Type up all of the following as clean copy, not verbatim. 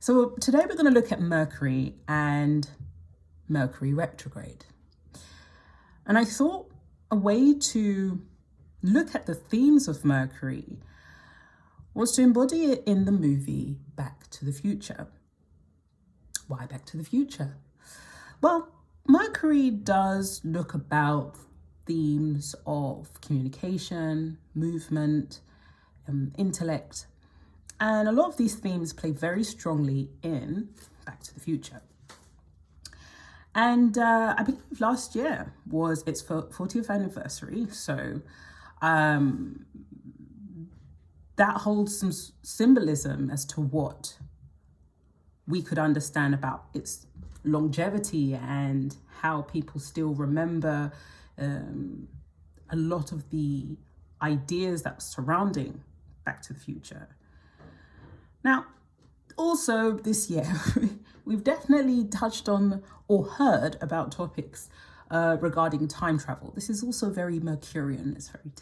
So today we're going to look at Mercury and Mercury retrograde. And I thought a way to look at the themes of Mercury was to embody it in the movie Back to the Future. Why Back to the Future? Well, Mercury does look about themes of communication, movement, intellect, and a lot of these themes play very strongly in Back to the Future. And I believe last year was its 40th anniversary, so that holds some symbolism as to what we could understand about its longevity and how people still remember a lot of the ideas that were surrounding Back to the Future. Now, also this year, we've definitely touched on or heard about topics regarding time travel. This is also very Mercurian. It's very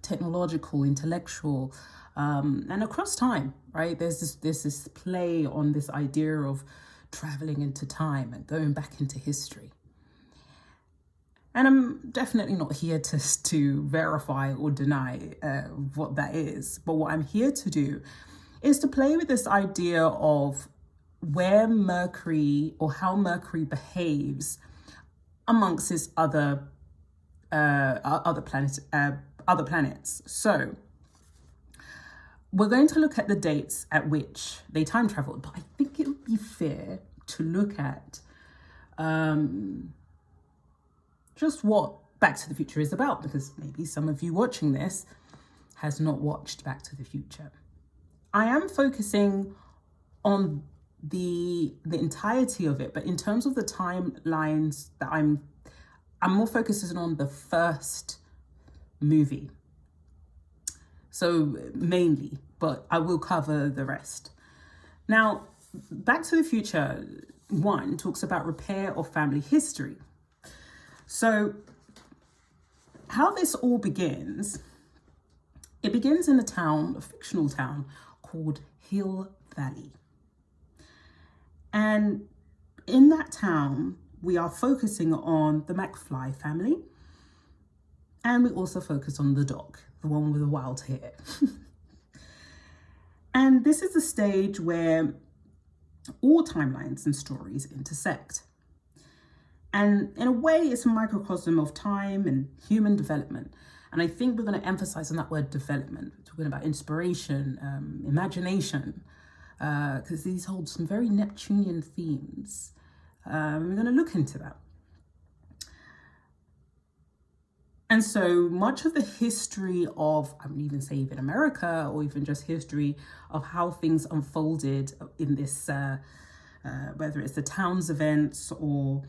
technological, intellectual, and across time, right? There's this play on this idea of traveling into time and going back into history. And I'm definitely not here to verify or deny what that is. But what I'm here to do is to play with this idea of where Mercury or how Mercury behaves amongst its other planets. So we're going to look at the dates at which they time traveled, but I think it would be fair to look at just what Back to the Future is about, because maybe some of you watching this has not watched Back to the Future. I am focusing on the entirety of it, but in terms of the timelines that I'm more focusing on the first movie. So mainly, but I will cover the rest. Now, Back to the Future 1 talks about repair of family history. So how this all begins, it begins in a fictional town called Hill Valley. And in that town, we are focusing on the McFly family. And we also focus on the dog, the one with the wild hair. And this is the stage where all timelines and stories intersect. And in a way, it's a microcosm of time and human development. And I think we're going to emphasize on that word development. We're talking about inspiration, imagination, because these hold some very Neptunian themes. We're going to look into that. And so much of the history of, I would even say even America, or even just history of how things unfolded in this, whether it's the town's events or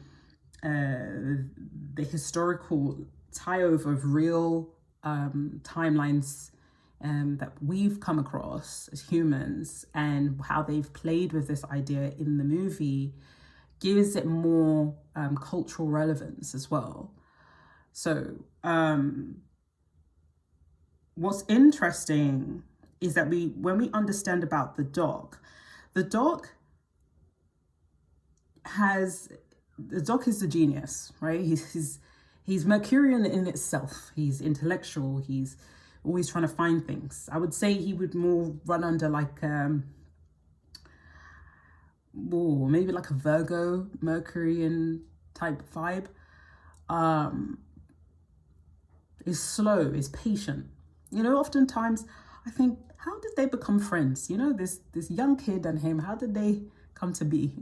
the historical tie-over of real timelines that we've come across as humans, and how they've played with this idea in the movie gives it more cultural relevance as well. So what's interesting is that when we understand about the dog is the genius, right? He's Mercurian in itself. He's intellectual. He's always trying to find things. I would say he would more run under like maybe like a Virgo, Mercurian type vibe. Is slow, is patient. You know, oftentimes I think, how did they become friends? You know, this young kid and him, how did they come to be?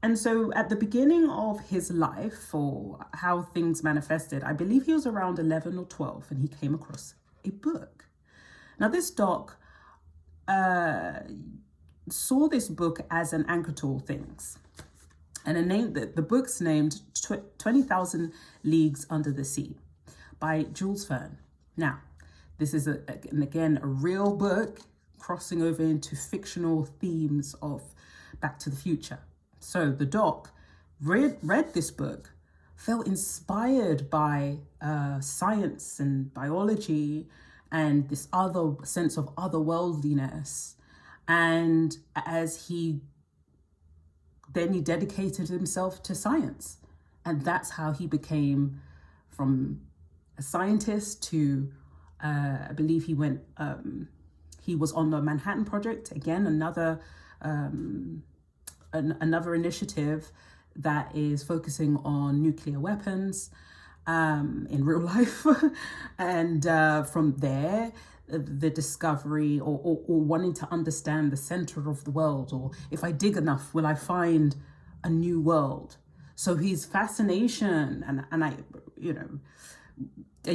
And so at the beginning of his life, or how things manifested, I believe he was around 11 or 12 and he came across a book. Now this doc saw this book as an anchor to all things. And the book's named 20,000 Leagues Under the Sea by Jules Verne. Now, this is again a real book crossing over into fictional themes of Back to the Future. So the doc read this book, felt inspired by science and biology and this other sense of otherworldliness, And as he dedicated himself to science. And that's how he became from a scientist to, I believe he was on the Manhattan Project. Again, another initiative that is focusing on nuclear weapons in real life. And from there, the discovery or wanting to understand the center of the world, or if I dig enough, will I find a new world? So his fascination, and I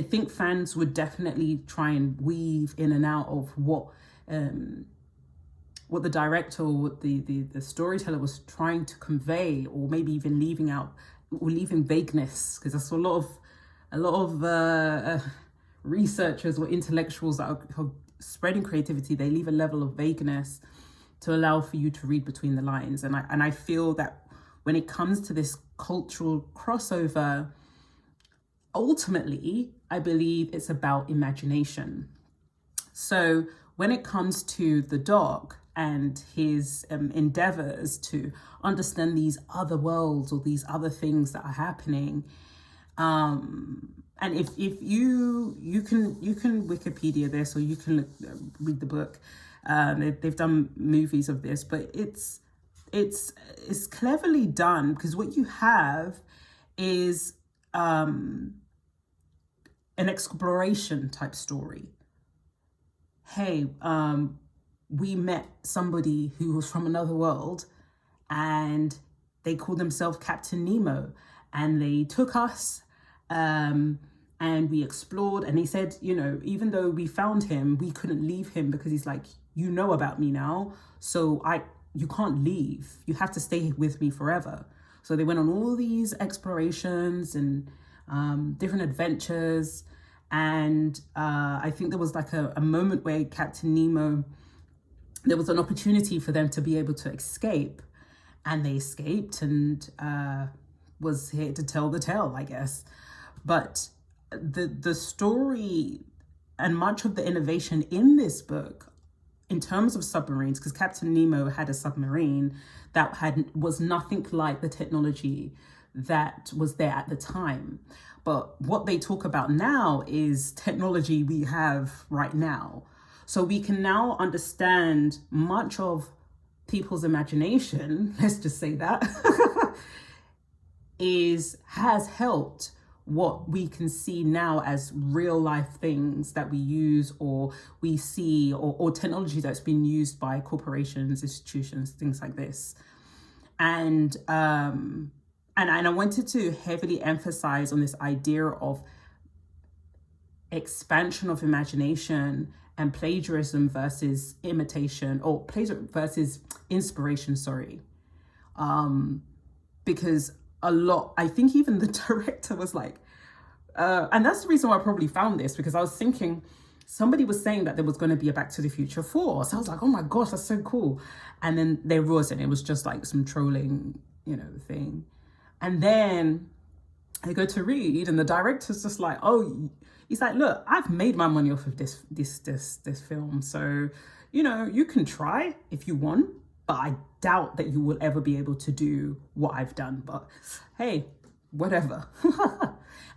think fans would definitely try and weave in and out of what the director or what the storyteller was trying to convey, or maybe even leaving vagueness, because that's a lot of researchers or intellectuals that are spreading creativity. They leave a level of vagueness to allow for you to read between the lines. And I feel that when it comes to this cultural crossover, ultimately, I believe it's about imagination. So when it comes to the dog and his endeavors to understand these other worlds or these other things that are happening, and if you can Wikipedia this, or you can read the book. They've done movies of this, but it's cleverly done, because what you have is an exploration type story. Hey, we met somebody who was from another world, and they called themselves Captain Nemo, and they took us. And we explored, and he said, even though we found him, we couldn't leave him, because he's like, you know about me now, so you can't leave. You have to stay with me forever. So they went on all these explorations and different adventures. And I think there was like a moment where Captain Nemo, there was an opportunity for them to be able to escape, and they escaped and was here to tell the tale, I guess. But the story and much of the innovation in this book, in terms of submarines, because Captain Nemo had a submarine that was nothing like the technology that was there at the time. But what they talk about now is technology we have right now. So we can now understand much of people's imagination, let's just say that, has helped what we can see now as real life things that we use, or we see, or technology that's been used by corporations, institutions, things like this. And I wanted to heavily emphasize on this idea of expansion of imagination and plagiarism versus imitation, or plagiarism versus inspiration, because I think even the director was like, and that's the reason why I probably found this, because I was thinking, somebody was saying that there was going to be a Back to the Future 4. So I was like, oh my gosh, that's so cool. And then there wasn't. It was just like some trolling, thing. And then I go to read, and the director's just like, he's like, look, I've made my money off of this film. So, you can try if you want, but I doubt that you will ever be able to do what I've done. But hey, whatever.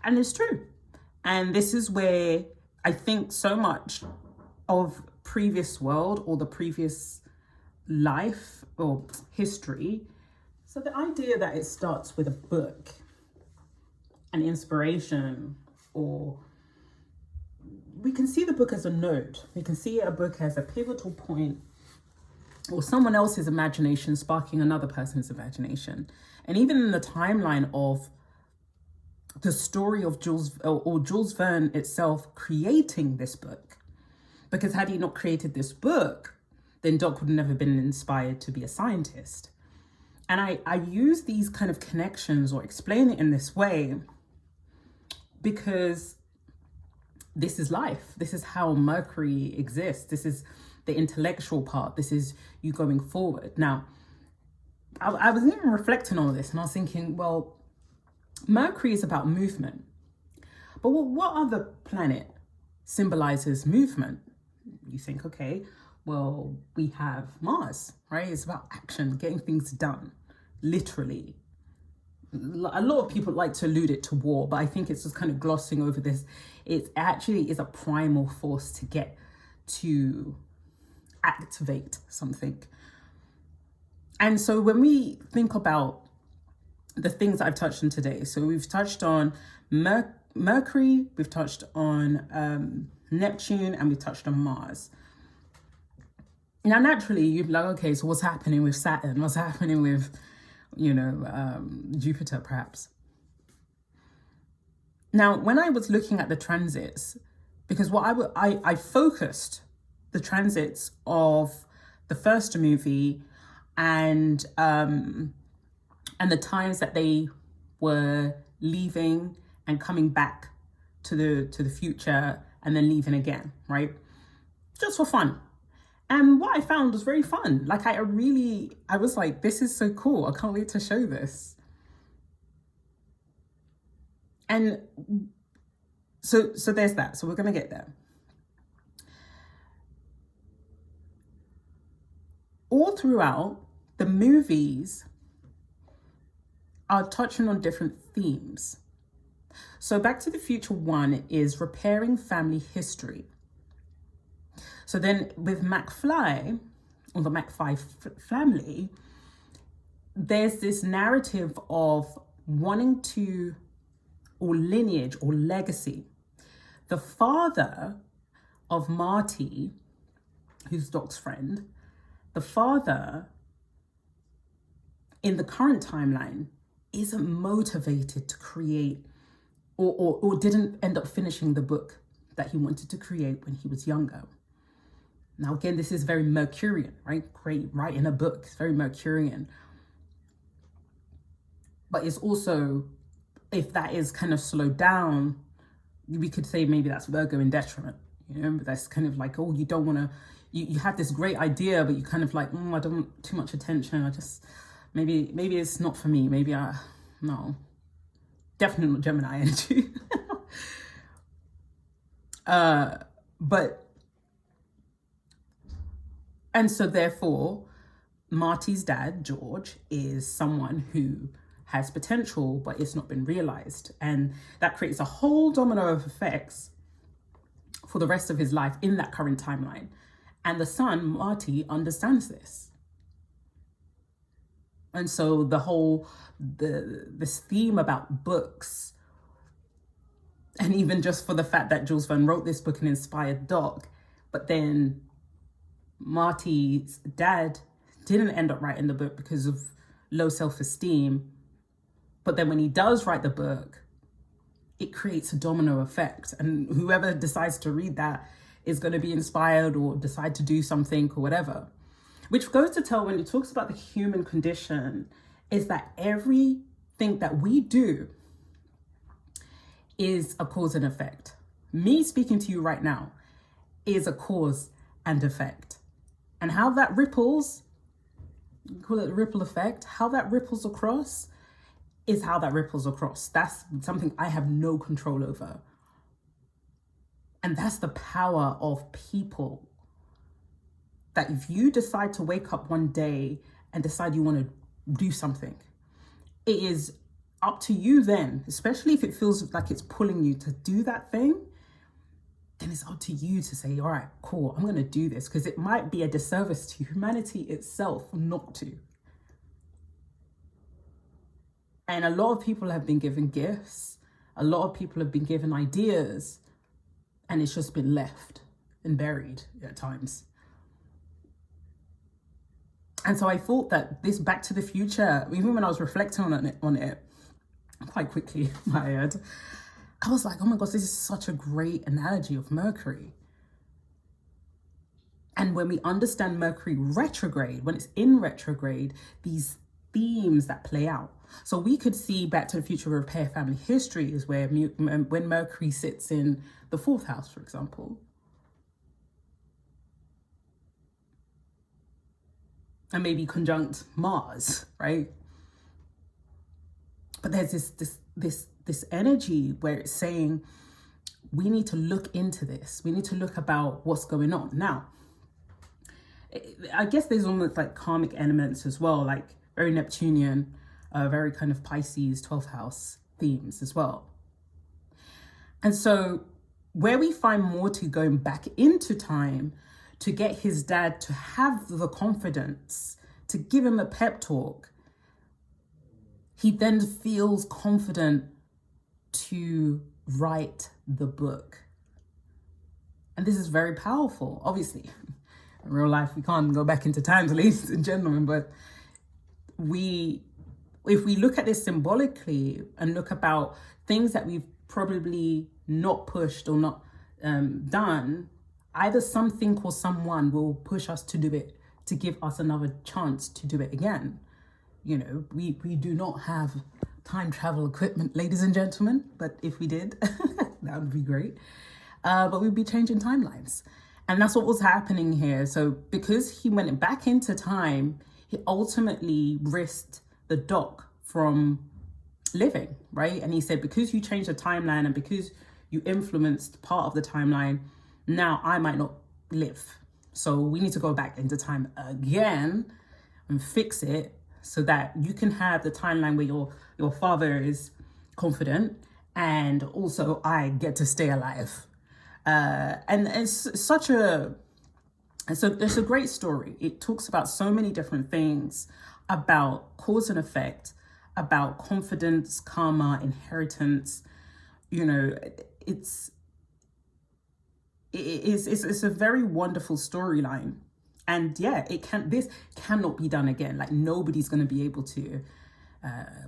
And it's true. And this is where I think so much of previous world, or the previous life or history. So the idea that it starts with a book, an inspiration, or we can see the book as a node. We can see a book as a pivotal point, or someone else's imagination sparking another person's imagination. And even in the timeline of the story of Jules Verne itself creating this book, because had he not created this book, then Doc would have never been inspired to be a scientist. And I use these kind of connections, or explain it in this way, because this is life. This is how Mercury exists. This is the intellectual part. This is you going forward. Now, I was even reflecting on this, and I was thinking, well, Mercury is about movement. But what other planet symbolizes movement? You think, okay, Well, we have Mars, right? It's about action, getting things done, literally. A lot of people like to allude it to war, but I think it's just kind of glossing over this. It actually is a primal force to activate something. And so when we think about the things that I've touched on today, so we've touched on Mercury, we've touched on Neptune, and we've touched on Mars. Now, naturally, you'd be like, okay, so what's happening with Saturn? What's happening with, Jupiter, perhaps? Now, when I was looking at the transits, because I focused the transits of the first movie and the times that they were leaving and coming back to the future and then leaving again, right? Just for fun. And what I found was very fun. Like I was like, this is so cool. I can't wait to show this. And so there's that. So we're going to get there. All throughout, the movies are touching on different themes. So Back to the Future 1 is repairing family history. So then with McFly, or the McFly family, there's this narrative of wanting to, or lineage or legacy. The father of Marty, who's Doc's friend, the father in the current timeline isn't motivated to create or didn't end up finishing the book that he wanted to create when he was younger. Now, again, this is very Mercurian, right? Great, writing a book. It's very Mercurian. But it's also, if that is kind of slowed down, we could say maybe that's Virgo in detriment. That's kind of like, oh, you don't want to, you have this great idea, but you kind of like, I don't want too much attention. I just, maybe it's not for me. No. Definitely not Gemini energy. And so therefore, Marty's dad, George, is someone who has potential, but it's not been realized. And that creates a whole domino of effects for the rest of his life in that current timeline. And the son, Marty, understands this. And so this theme about books, and even just for the fact that Jules Verne wrote this book and inspired Doc, but then Marty's dad didn't end up writing the book because of low self-esteem. But then when he does write the book, it creates a domino effect. And whoever decides to read that is going to be inspired or decide to do something or whatever. Which goes to tell, when it talks about the human condition, is that everything that we do is a cause and effect. Me speaking to you right now is a cause and effect. And how that ripples, call it the ripple effect, how that ripples across is how that ripples across. That's something I have no control over. And that's the power of people. That if you decide to wake up one day and decide you want to do something, it is up to you then, especially if it feels like it's pulling you to do that thing, then it's up to you to say, all right, cool, I'm going to do this, because it might be a disservice to humanity itself not to. And a lot of people have been given gifts. A lot of people have been given ideas, and it's just been left and buried at times. And so I thought that this Back to the Future, even when I was reflecting on it quite quickly in my head, I was like, oh my gosh, this is such a great analogy of Mercury. And when we understand Mercury retrograde, when it's in retrograde, these themes that play out. So we could see Back to the Future repair family history is where when Mercury sits in the 4th house, for example. And maybe conjunct Mars, right? But there's this energy where it's saying, we need to look into this. We need to look about what's going on. Now, I guess there's almost like karmic elements as well, like very Neptunian, very kind of Pisces 12th house themes as well. And so where we find Morty going back into time to get his dad to have the confidence to give him a pep talk, he then feels confident to write the book. And this is very powerful. Obviously, in real life, we can't go back into time, ladies and gentlemen, but if we look at this symbolically and look about things that we've probably not pushed or not done, either something or someone will push us to do it, to give us another chance to do it again. You know, we do not have time travel equipment, ladies and gentlemen, but if we did, that would be great. But we'd be changing timelines. And that's what was happening here. So because he went back into time, he ultimately risked the doc from living, right? And he said, because you changed the timeline and because you influenced part of the timeline, now I might not live. So we need to go back into time again and fix it so that you can have the timeline where your father is confident and also I get to stay alive. And it's a great story. It talks about so many different things, about cause and effect, about confidence, karma, inheritance. You know, it's a very wonderful storyline. And yeah, this cannot be done again. Like nobody's going to be able to,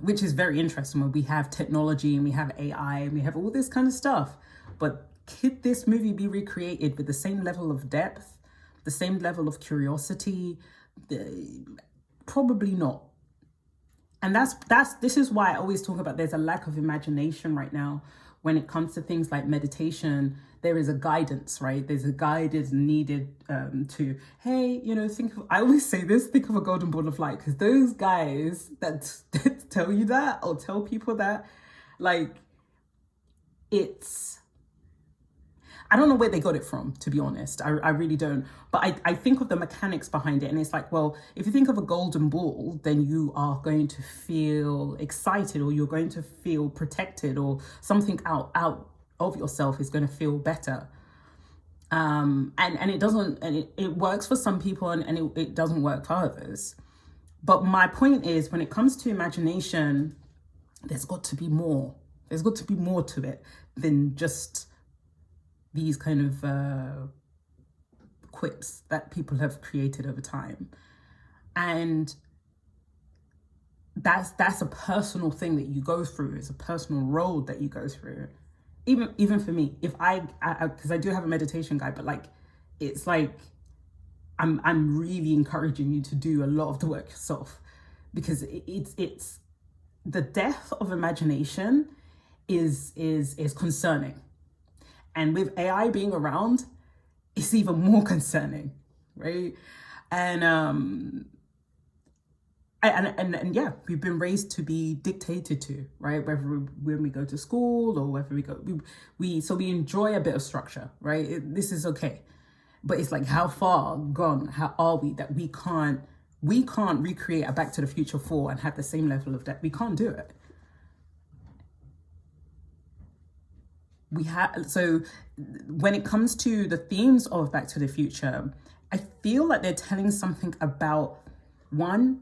which is very interesting when we have technology and we have AI and we have all this kind of stuff. But could this movie be recreated with the same level of depth, the same level of curiosity? Probably not. And this is why I always talk about there's a lack of imagination right now when it comes to things like meditation. There is a guidance, right? There's a guide is needed to, hey, you know, I always say this, think of a golden ball of light, because those guys that tell you that or tell people that, like, I don't know where they got it from, to be honest. I really don't. But I think of the mechanics behind it. And it's like, well, if you think of a golden ball, then you are going to feel excited or you're going to feel protected or something out of yourself is going to feel better. And it doesn't, and it works for some people and it doesn't work for others. But my point is, when it comes to imagination, there's got to be more. There's got to be more to it than just these kind of quips that people have created over time. And that's a personal thing that you go through. It's a personal road that you go through. Even for me, if because I do have a meditation guide, but like, it's like, I'm really encouraging you to do a lot of the work yourself, because it's the death of imagination is concerning. And with AI being around, it's even more concerning, right? And yeah, we've been raised to be dictated to, right? When we go to school or wherever we go, so we enjoy a bit of structure, right? This is okay, but it's like, how far gone? How are we that we can't recreate a Back to the Future 4 and have the same level of depth? We can't do it. So when it comes to the themes of Back to the Future, I feel like they're telling something about, one,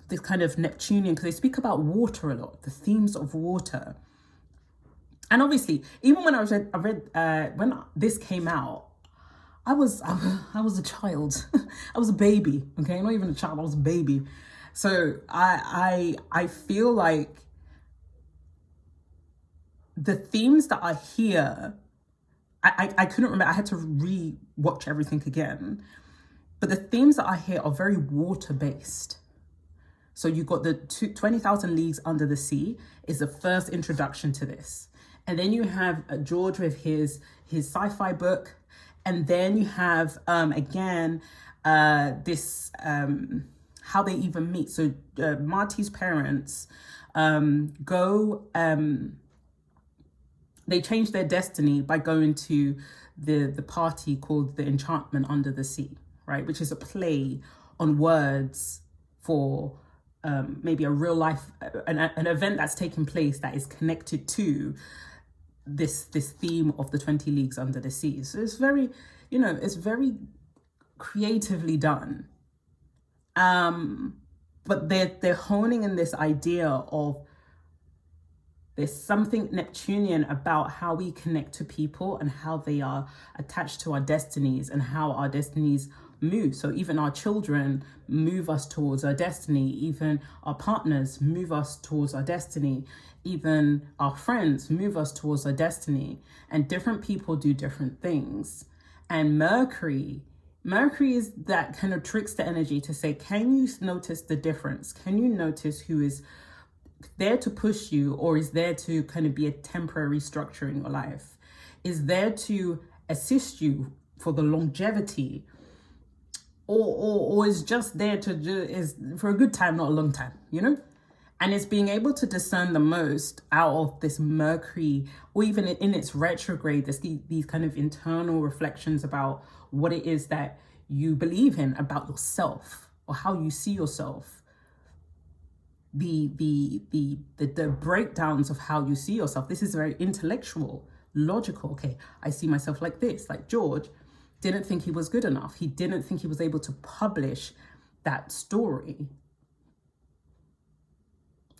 this kind of Neptunian, because they speak about water a lot, the themes of water. And obviously, even when I read when this came out, I was a child. I was a baby, okay? Not even a child, I was a baby. So I feel like the themes that are here, I couldn't remember. I had to re-watch everything again. But the themes that are here are very water-based. So you've got the 20,000 Leagues Under the Sea is the first introduction to this. And then you have George with his sci-fi book. And then you have, again, this, how they even meet. So Marty's parents go... they change their destiny by going to the party called the Enchantment Under the Sea, right? Which is a play on words for maybe a real life, an event that's taken place that is connected to this theme of the 20 Leagues Under the Sea. So it's very, it's very creatively done. But they're honing in this idea of there's something Neptunian about how we connect to people and how they are attached to our destinies and how our destinies move. So even our children move us towards our destiny, even our partners move us towards our destiny, even our friends move us towards our destiny, and different people do different things. And Mercury is that kind of trickster energy to say, can you notice the difference? Can you notice who is there to push you, or is there to kind of be a temporary structure in your life? Is there to assist you for the longevity, or is just there is for a good time, not a long time, And it's being able to discern the most out of this Mercury, or even in its retrograde, these kind of internal reflections about what it is that you believe in about yourself, or how you see yourself. The breakdowns of how you see yourself. This is very intellectual, logical. Okay, I see myself like this. Like George didn't think he was good enough. He didn't think he was able to publish that story.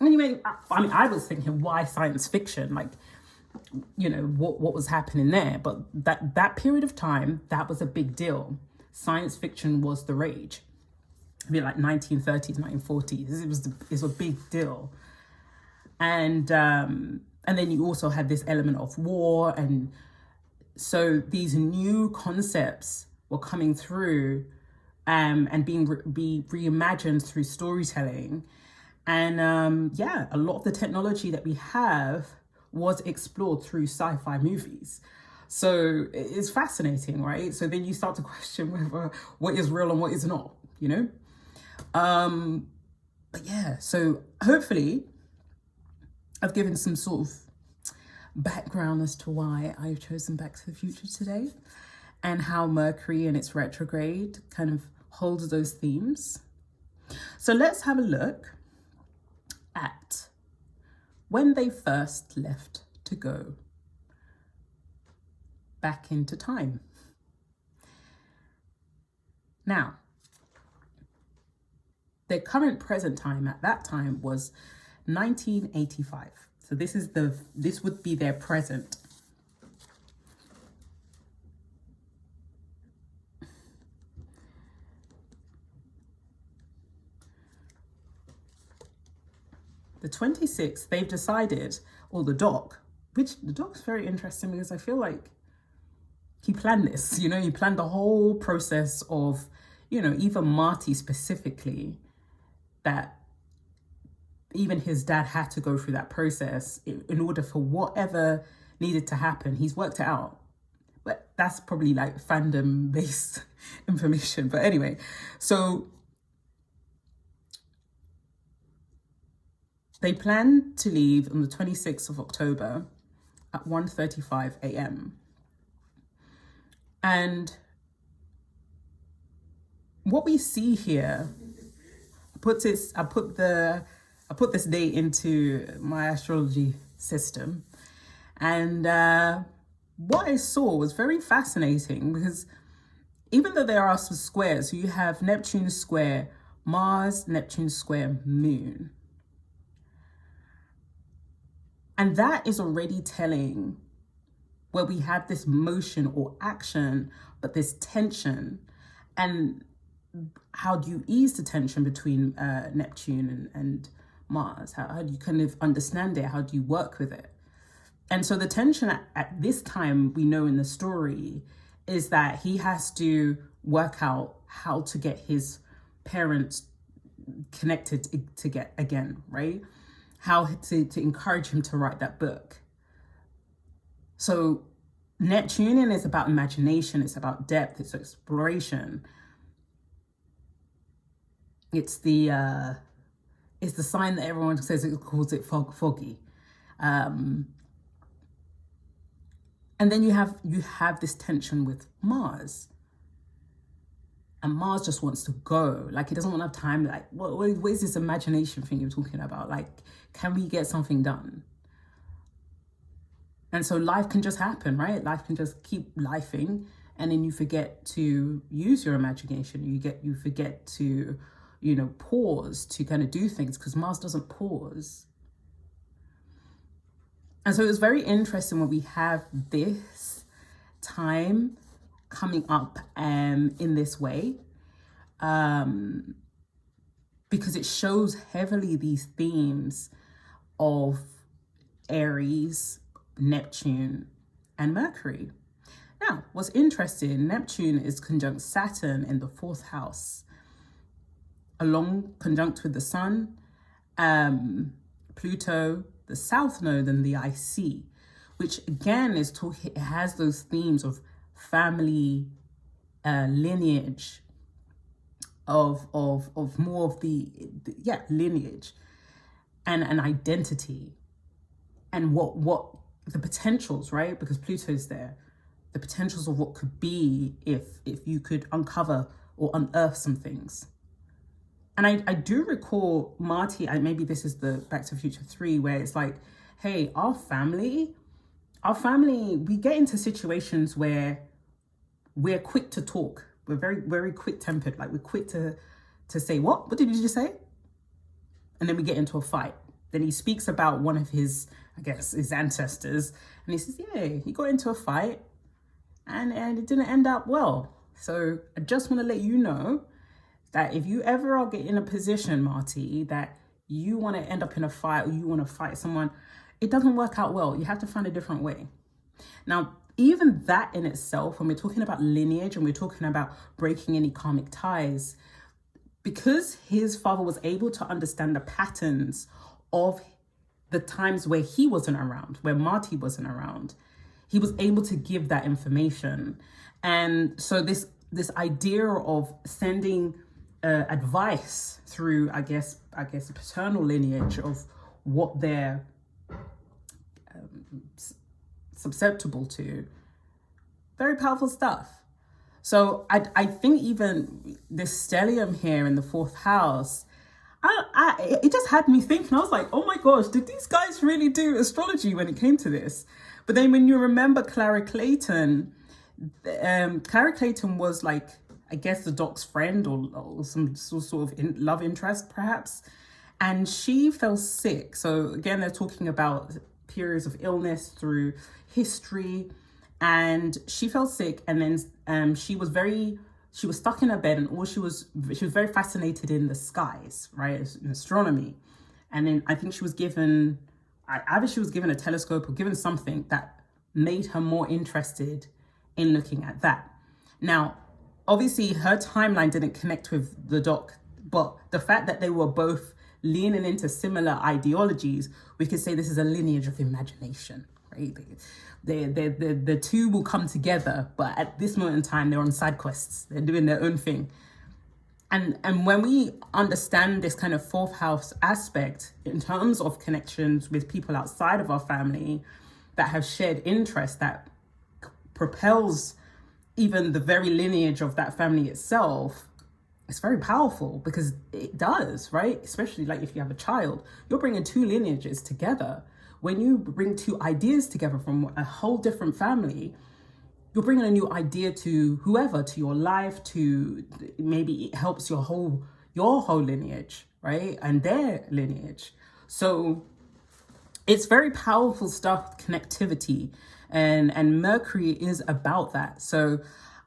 Anyway, I was thinking, why science fiction? Like, what was happening there? But that period of time, that was a big deal. Science fiction was the rage. I mean, like 1930s, 1940s. It was a big deal. And then you also had this element of war, and so these new concepts were coming through, and being reimagined through storytelling. And a lot of the technology that we have was explored through sci-fi movies. So it's fascinating, right? So then you start to question whether what is real and what is not, But yeah, so hopefully I've given some sort of background as to why I've chosen Back to the Future today, and how Mercury and its retrograde kind of holds those themes. So let's have a look at when they first left to go back into time. Now, their current present time at that time was 1985. So this would be their present. The 26th, they've decided, or the doc's very interesting, because I feel like he planned this, he planned the whole process of, even Marty specifically, that even his dad had to go through that process in order for whatever needed to happen. He's worked it out. But that's probably like fandom based information. But anyway, so they plan to leave on the 26th of October at 1:35 a.m. And what we see here, I put this date into my astrology system, and what I saw was very fascinating, because even though there are some squares, so you have Neptune square Mars, Neptune square Moon. And that is already telling where we have this motion or action, but this tension. And how do you ease the tension between Neptune and Mars? How do you kind of understand it? How do you work with it? And so the tension at this time, we know in the story, is that he has to work out how to get his parents connected to get again, right? How to encourage him to write that book. So Neptunian is about imagination, it's about depth, it's exploration. It's the sign that everyone says it calls it foggy. And then you have this tension with Mars. And Mars just wants to go. Like, he doesn't want to have time. Like, what is this imagination thing you're talking about? Like, can we get something done? And so life can just happen, right? Life can just keep lifing. And then you forget to use your imagination. You forget to, pause to kind of do things, because Mars doesn't pause. And so it's very interesting when we have this time coming up in this way, because it shows heavily these themes of Aries, Neptune, and Mercury. Now, what's interesting, Neptune is conjunct Saturn in the 4th house, along conjunct with the Sun, Pluto, the South Node, and the IC, which again is talking. It has those themes of family, lineage, of more of the lineage, and identity, and what the potentials, right? Because Pluto's there, the potentials of what could be if you could uncover or unearth some things. And I do recall Marty, maybe this is the Back to the Future 3, where it's like, hey, our family, we get into situations where we're quick to talk. We're very, very quick-tempered. Like, we're quick to say, what did you just say? And then we get into a fight. Then he speaks about one of his ancestors. And he says, yeah, he got into a fight and it didn't end up well. So I just want to let you know that if you ever are in a position, Marty, that you want to end up in a fight, or you want to fight someone, it doesn't work out well. You have to find a different way. Now, even that in itself, when we're talking about lineage and we're talking about breaking any karmic ties, because his father was able to understand the patterns of the times where he wasn't around, where Marty wasn't around, he was able to give that information. And so this idea of sending advice through, I guess, a paternal lineage of what they're susceptible to, very powerful stuff. So I think even this stellium here in the 4th house, it just had me thinking. I was like, oh my gosh, did these guys really do astrology when it came to this? But then when you remember Clara Clayton, Clara Clayton was like, I guess, the doc's friend or some sort of love interest, perhaps. And she fell sick. So again, they're talking about periods of illness through history. And she fell sick, and then she was stuck in her bed, and she was very fascinated in the skies, right, in astronomy. And then I think she was given a telescope or given something that made her more interested in looking at that. Now, obviously, her timeline didn't connect with the doc, but the fact that they were both leaning into similar ideologies, we could say this is a lineage of imagination, right? The two will come together, but at this moment in time, they're on side quests. They're doing their own thing. And when we understand this kind of 4th house aspect in terms of connections with people outside of our family that have shared interests that propels even the very lineage of that family itself, it's very powerful, because it does, right? Especially like if you have a child, you're bringing 2 lineages together. When you bring 2 ideas together from a whole different family, you're bringing a new idea to whoever, to your life, to maybe it helps your whole lineage, right? And their lineage. So it's very powerful stuff, connectivity. And Mercury is about that. So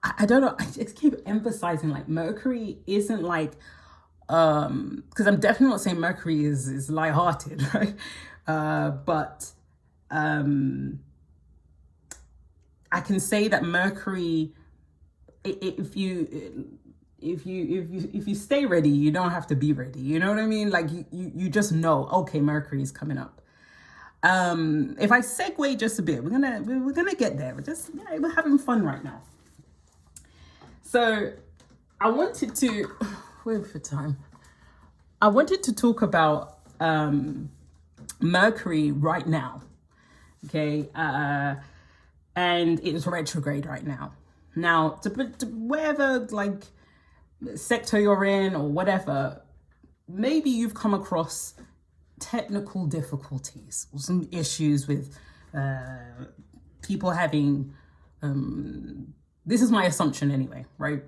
I don't know, I just keep emphasizing, like, Mercury isn't like, because I'm definitely not saying Mercury is lighthearted, right? But I can say that Mercury, if you stay ready, you don't have to be ready. You know what I mean? Like you just know, okay, Mercury is coming up. If I segue just a bit, we're gonna get there. We're having fun right now. So I wanted to wait for time. I wanted to talk about Mercury right now. Okay, and it is retrograde right now. Now, to whatever, like, sector you're in or whatever, maybe you've come across technical difficulties or some issues with people having, this is my assumption anyway, right?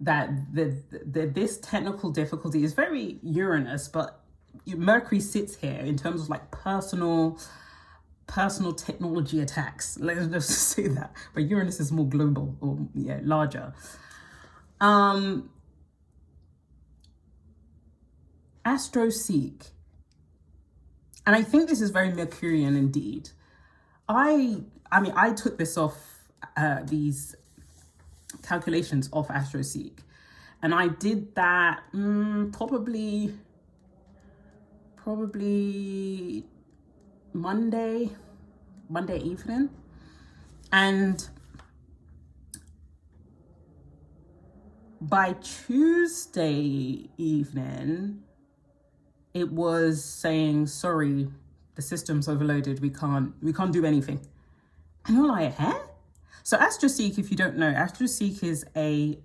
That this technical difficulty is very Uranus, but Mercury sits here in terms of like personal technology attacks. Let's just say that. But Uranus is more global or larger. AstroSeek. And I think this is very Mercurian indeed. I mean, I took this off, these calculations off AstroSeek. And I did that probably Monday evening. And by Tuesday evening, it was saying, sorry, the system's overloaded. We can't do anything. And you're like, huh? So AstroSeek, if you don't know, AstroSeek is a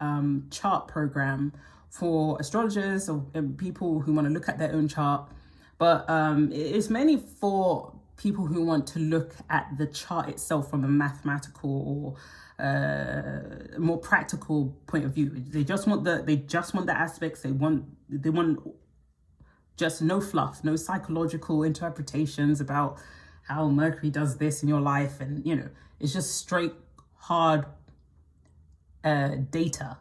chart program for astrologers or people who want to look at their own chart. But it's mainly for people who want to look at the chart itself from a mathematical or more practical point of view. They just want the aspects. They want just no fluff, no psychological interpretations about how Mercury does this in your life, and it's just straight hard data.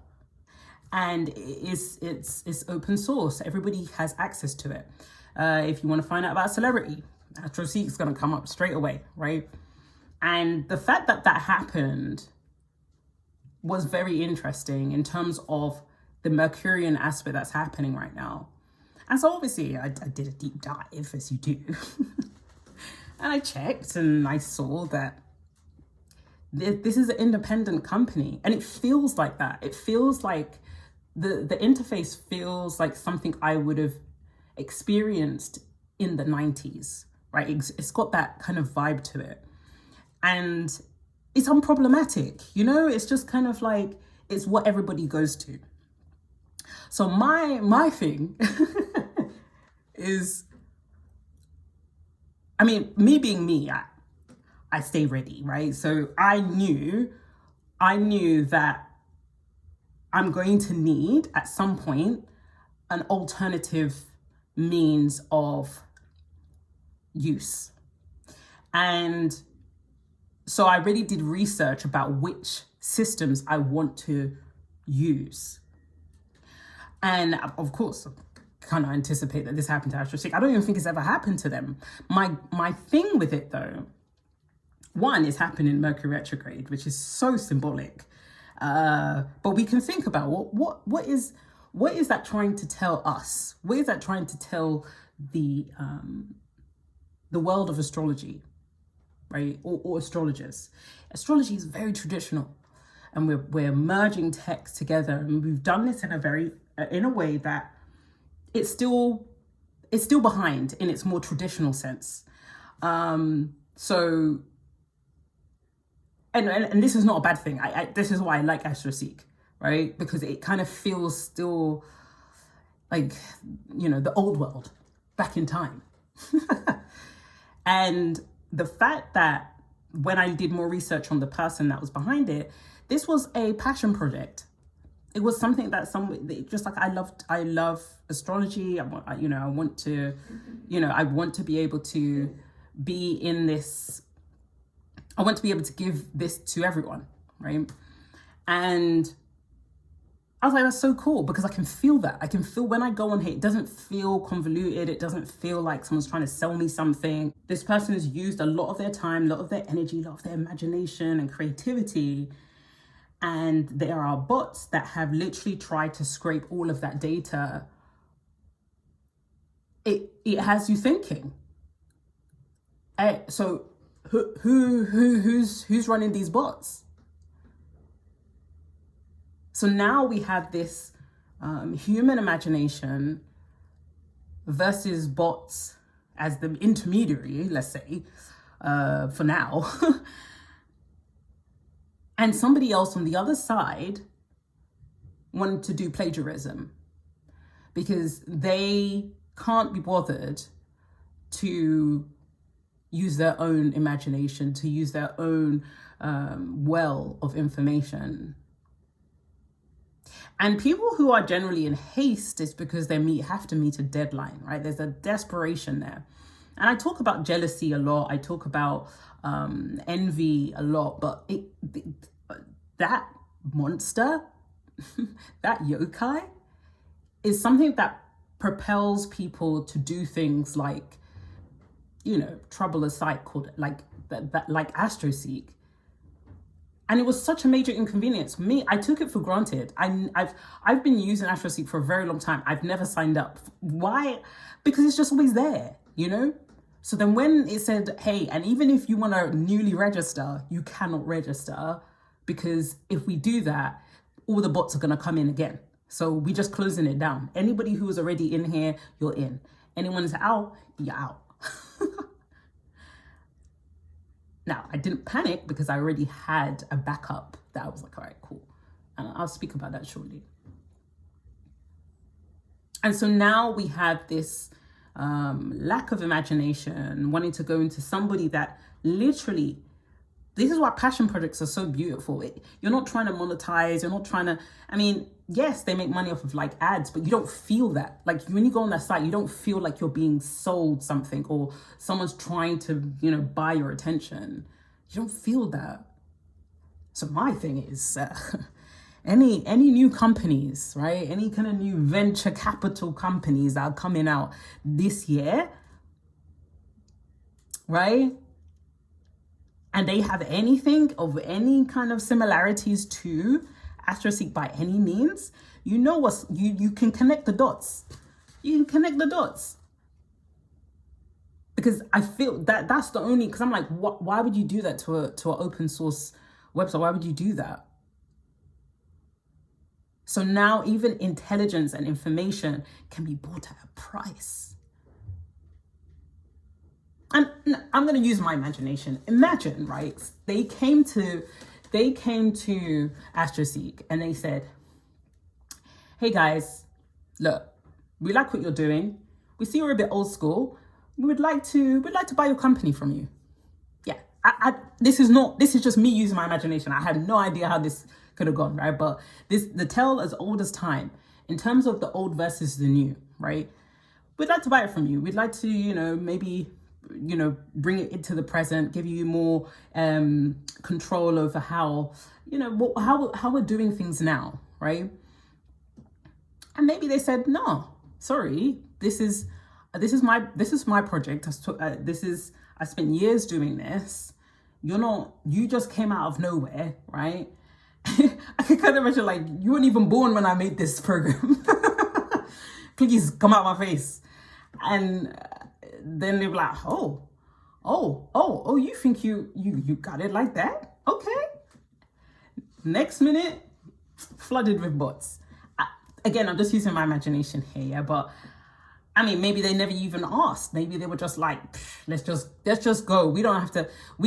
And it's open source. Everybody has access to it. If you want to find out about celebrity, AstroSeek is going to come up straight away, right? And the fact that happened was very interesting in terms of the Mercurian aspect that's happening right now. And so obviously I did a deep dive, as you do. And I checked and I saw that this is an independent company. And it feels like that. It feels like the interface feels like something I would have experienced in the 90s, right? It's got that kind of vibe to it. And it's unproblematic, it's just kind of like, it's what everybody goes to. So my thing is, I mean, me being me, I stay ready, right? So I knew that I'm going to need at some point an alternative means of use. And so I really did research about which systems I want to use. And of course, I kind of anticipate that this happened to AstroSeek. I don't even think it's ever happened to them. My thing with it though, one is happening in Mercury retrograde, which is so symbolic. But we can think about what is that trying to tell us? What is that trying to tell the world of astrology, right? Or astrologers. Astrology is very traditional, and we're merging texts together, and we've done this in a way that it's still behind in its more traditional sense. So, and this is not a bad thing. This is why I like AstroSeek, right? Because it kind of feels still like, the old world back in time. And the fact that when I did more research on the person that was behind it, this was a passion project. It was something that just like I love astrology. I want to be able to be in this. I want to be able to give this to everyone, right? And I was like, that's so cool, because I can feel that. I can feel when I go on here, it doesn't feel convoluted. It doesn't feel like someone's trying to sell me something. This person has used a lot of their time, a lot of their energy, a lot of their imagination and creativity. And there are bots that have literally tried to scrape all of that data. It has you thinking. So who's running these bots? So now we have this human imagination versus bots as the intermediary, let's say, for now. And somebody else on the other side wanting to do plagiarism because they can't be bothered to use their own imagination, to use their own well of information. And people who are generally in haste is because they have to meet a deadline, right? There's a desperation there. And I talk about jealousy a lot. I talk about envy a lot, but that monster, that yokai, is something that propels people to do things like, trouble a site called like AstroSeek. And it was such a major inconvenience for me. I took it for granted. I've been using AstroSeek for a very long time. I've never signed up. Why? Because it's just always there, So then when it said, hey, and even if you want to newly register, you cannot register, because if we do that, all the bots are going to come in again. So we're just closing it down. Anybody who is already in here, you're in. Anyone who's out, you're out. Now, I didn't panic because I already had a backup that I was like, all right, cool. And I'll speak about that shortly. And so now we have this lack of imagination, wanting to go into somebody that literally, this is why passion projects are so beautiful. You're not trying to monetize. You're not trying to, yes, they make money off of like ads, but you don't feel that. Like when you go on that site, you don't feel like you're being sold something or someone's trying to, buy your attention. You don't feel that. So my thing is, any new companies, right? Any kind of new venture capital companies that are coming out this year, right? And they have anything of any kind of similarities to AstroSeek by any means, you can connect the dots. You can connect the dots. Because I feel that's the only, because I'm like, why would you do that to an open source website? Why would you do that? So now even intelligence and information can be bought at a price. And I'm going to use my imagination. Imagine, right? They came to AstroSeek and they said, hey guys, look, we like what you're doing. We see you're a bit old school. We'd like to buy your company from you. Yeah, this is just me using my imagination. I had no idea how this could have gone, right? But the tale as old as time in terms of the old versus the new, right? We'd like to buy it from you. We'd like to, maybe, bring it into the present, give you more control over how we're doing things now, right? And maybe they said, no, sorry, this is my project. I spent years doing this. You just came out of nowhere, right? I can kind of imagine like, you weren't even born when I made this program. Please come out my face. And then they're like, oh, you think you got it like that? Okay. Next minute, flooded with bots. Again, I'm just using my imagination here, yeah, but maybe they never even asked. Maybe they were just like, let's just go. We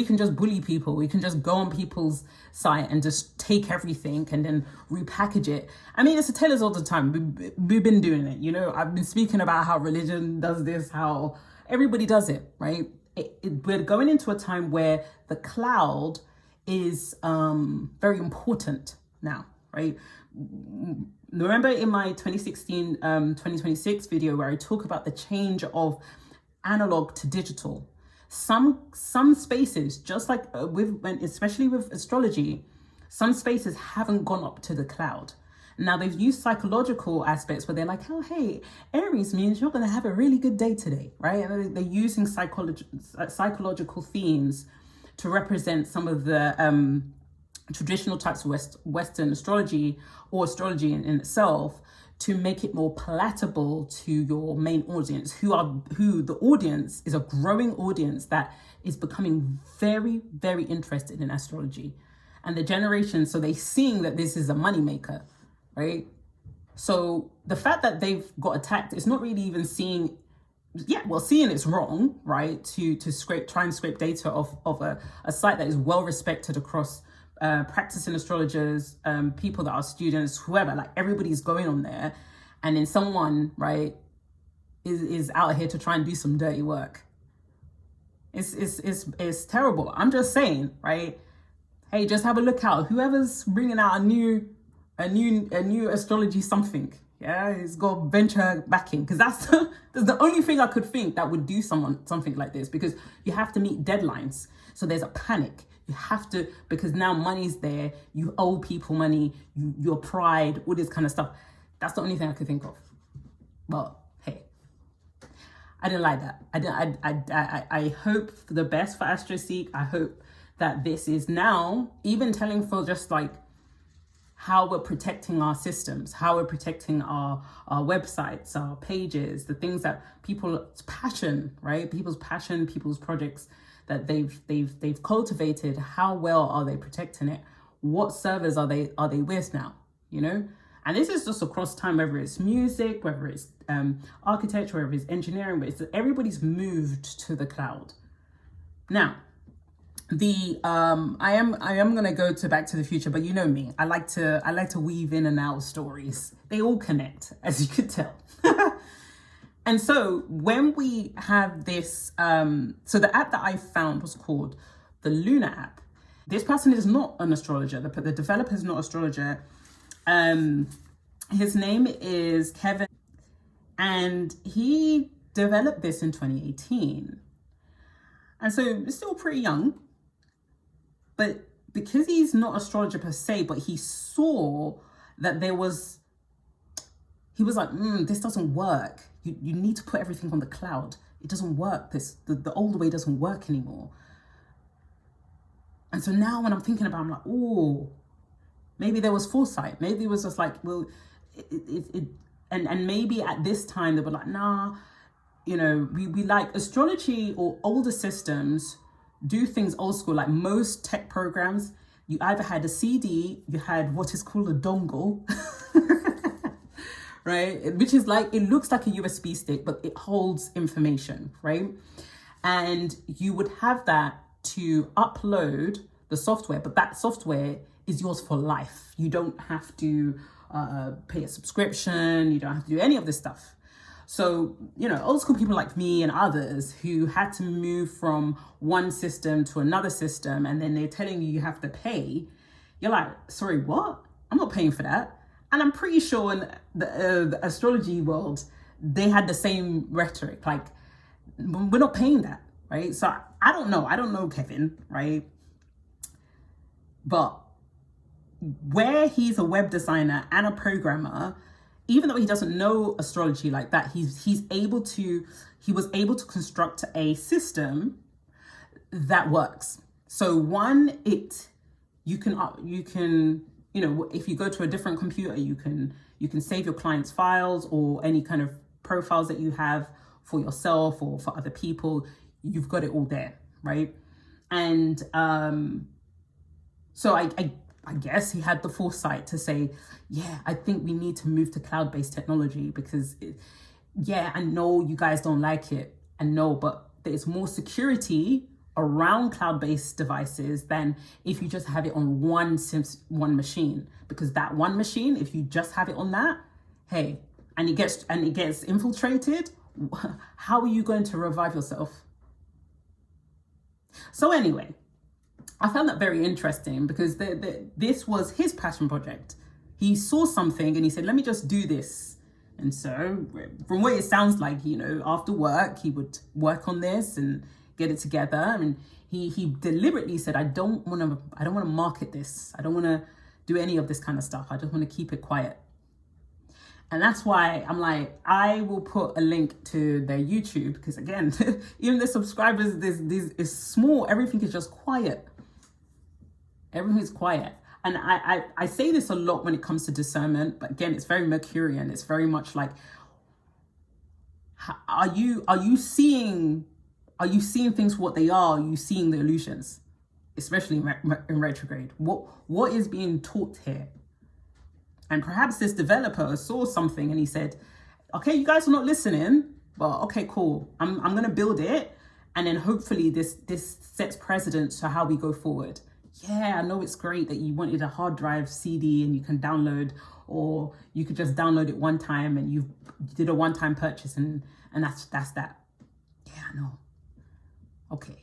can just bully people. We can just go on people's site and just take everything and then repackage it. It's a tale as all the time. We've been doing it. I've been speaking about how religion does this, how everybody does it, right? We're going into a time where the cloud is very important now, right? Remember in my 2016, 2026 video where I talk about the change of analog to digital. Some spaces, just like especially with astrology, some spaces haven't gone up to the cloud. Now they've used psychological aspects where they're like, oh, hey, Aries means you're going to have a really good day today, right? And they're using psychological themes to represent some of the traditional types of Western astrology or astrology in itself to make it more palatable to your main audience, who the audience is a growing audience that is becoming very, very interested in astrology. And the generation, so they're seeing that this is a moneymaker, right? So the fact that they've got attacked is not really even seeing it's wrong, right? To try and scrape data off of a site that is well respected across practicing astrologers, people that are students, whoever, like everybody's going on there, and then someone, right, is out here to try and do some dirty work. It's terrible. I'm just saying, right? Hey, just have a look out. Whoever's bringing out a new astrology something, yeah, it's got venture backing, because that's the only thing I could think that would do something like this, because you have to meet deadlines. So there's a panic. You have to, because now money's there. You owe people money. Your pride, all this kind of stuff. That's the only thing I could think of. But hey, I didn't like that. I hope for the best for AstroSeek. I hope that this is now even telling for just like how we're protecting our systems, how we're protecting our websites, our pages, the things that people's passion, right? People's passion, people's projects that they've cultivated. How well are they protecting it? What servers are they with now? You know, and this is just across time, whether it's music, whether it's architecture, whether it's engineering, but it's everybody's moved to the cloud now. I am gonna go to Back to the Future, but you know me, I like to weave in and out of stories. They all connect, as you could tell. And so when we have this, so the app that I found was called the Lunar app. This person is not an astrologer. The developer is not an astrologer. His name is Kevin, and he developed this in 2018. And so it's still pretty young. But because he's not astrologer per se, but he saw that he was like, this doesn't work. You need to put everything on the cloud. It doesn't work. The old way doesn't work anymore. And so now when I'm thinking about it, I'm like, oh, maybe there was foresight. Maybe it was just like, well, and maybe at this time they were like, nah, you know, we like astrology or older systems do things old school. Like most tech programs, you either had a CD, you had what is called a dongle, right? Which is like, it looks like a USB stick, but it holds information, right? And you would have that to upload the software, but that software is yours for life. You don't have to pay a subscription. You don't have to do any of this stuff. So, you know, old school people like me and others who had to move from one system to another system, and then they're telling you have to pay. You're like, sorry, what? I'm not paying for that. And I'm pretty sure in the astrology world, they had the same rhetoric. Like, we're not paying that, right? So I don't know Kevin, right? But where he's a web designer and a programmer, even though he doesn't know astrology like that, he was able to construct a system that works. So one, you can, you know, if you go to a different computer, you can save your client's files or any kind of profiles that you have for yourself or for other people. You've got it all there, right? And so I guess he had the foresight to say, yeah, I think we need to move to cloud-based technology because, I know you guys don't like it. I know, but there's more security around cloud-based devices than if you just have it on one machine. Because that one machine, if you just have it on that, hey, and it gets infiltrated, how are you going to revive yourself? So anyway, I found that very interesting because this was his passion project. He saw something and he said, let me just do this. And so from what it sounds like, you know, after work, he would work on this and get it together. And he deliberately said, I don't want to market this. I don't want to do any of this kind of stuff. I just want to keep it quiet. And that's why I'm like, I will put a link to their YouTube because again, even the subscribers, this is small. Everything is just quiet. Everything's quiet. And I say this a lot when it comes to discernment, but again, it's very Mercurian. It's very much like, are you seeing things for what they are? Are you seeing the illusions, especially in retrograde? What is being taught here? And perhaps this developer saw something and he said, okay, you guys are not listening, but okay, cool. I'm going to build it. And then hopefully this sets precedence to how we go forward. yeah, I know it's great that you wanted a hard drive CD and you can download, or you could just download it one time and you did a one-time purchase and that's that. Yeah, I know. Okay.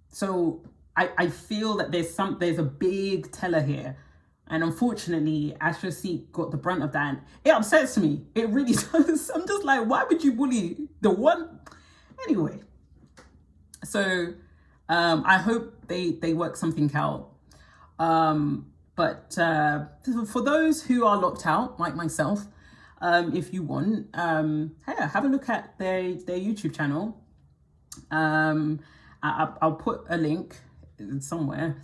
So I feel that there's a big teller here. And unfortunately, AstroSeek got the brunt of that. And it upsets me. It really does. I'm just like, why would you bully the one? Anyway, so I hope they work something out. But for those who are locked out, like myself, if you want, hey, have a look at their YouTube channel. I'll put a link somewhere.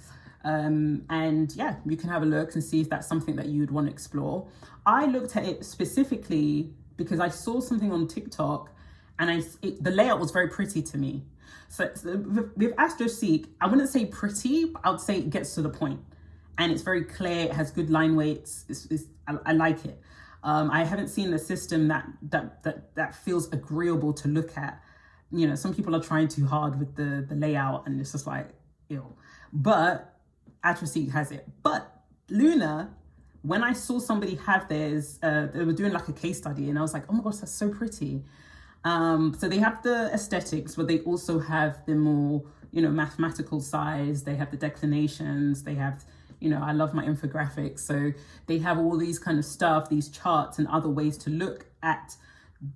And yeah, you can have a look and see if that's something that you'd want to explore. I looked at it specifically because I saw something on TikTok and the layout was very pretty to me. So with AstroSeek, I wouldn't say pretty, but I would say it gets to the point. And it's very clear, it has good line weights. I like it. I haven't seen a system that feels agreeable to look at. You know, some people are trying too hard with the layout and it's just like, ew. But AstroSeek has it. But Luna, when I saw somebody have theirs, they were doing like a case study and I was like, oh my gosh, that's so pretty. So they have the aesthetics, but they also have the more, you know, mathematical sides. They have the declinations. They have, you know, I love my infographics. So they have all these kind of stuff, these charts and other ways to look at